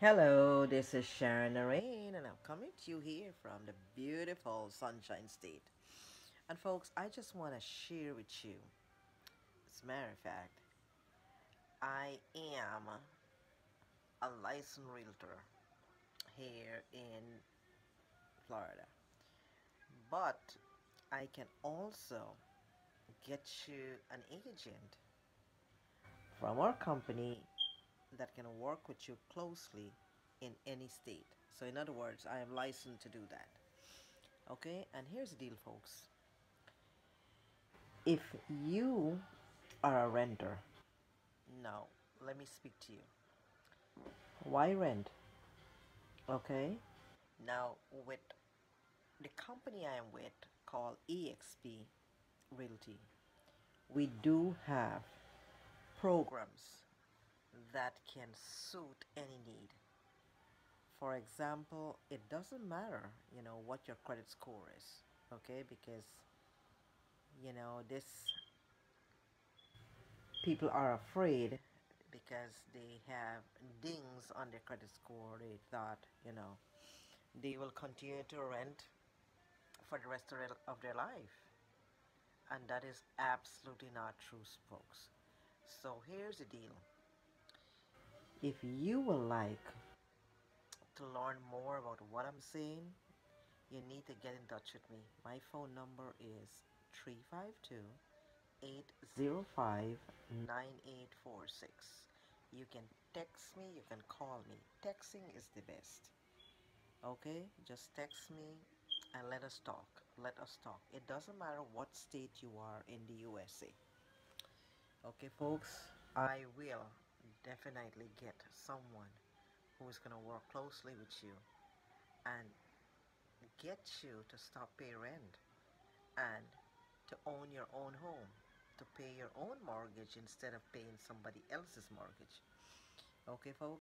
Hello, this is Sharon Naraine, and I'm coming to you here from the beautiful Sunshine State. And folks, I just want to share with you, as a matter of fact, I am a licensed realtor here in Florida, but I can also get you an agent from our company that can work with you closely in any state. So, in other words, I am licensed to do that. Okay, and here's the deal, folks. If you are a renter, now let me speak to you. Why rent? Okay, now with the company I am with called Exp Realty, we do have programs that can suit any need. For example, it doesn't matter, what your credit score is, okay? Because, this people are afraid because they have dings on their credit score. They thought, they will continue to rent for the rest of their life. And that is absolutely not true, folks. So here's the deal. If you would like to learn more about what I'm saying, you need to get in touch with me. My phone number is 352 805 9846. You can text me, you can call me. Texting is the best. Okay? Just text me and let us talk. Let us talk. It doesn't matter what state you are in the USA. Okay, folks? I will definitely get someone who is going to work closely with you and get you to stop pay rent and to own your own home, to pay your own mortgage instead of paying somebody else's mortgage. Okay, folks?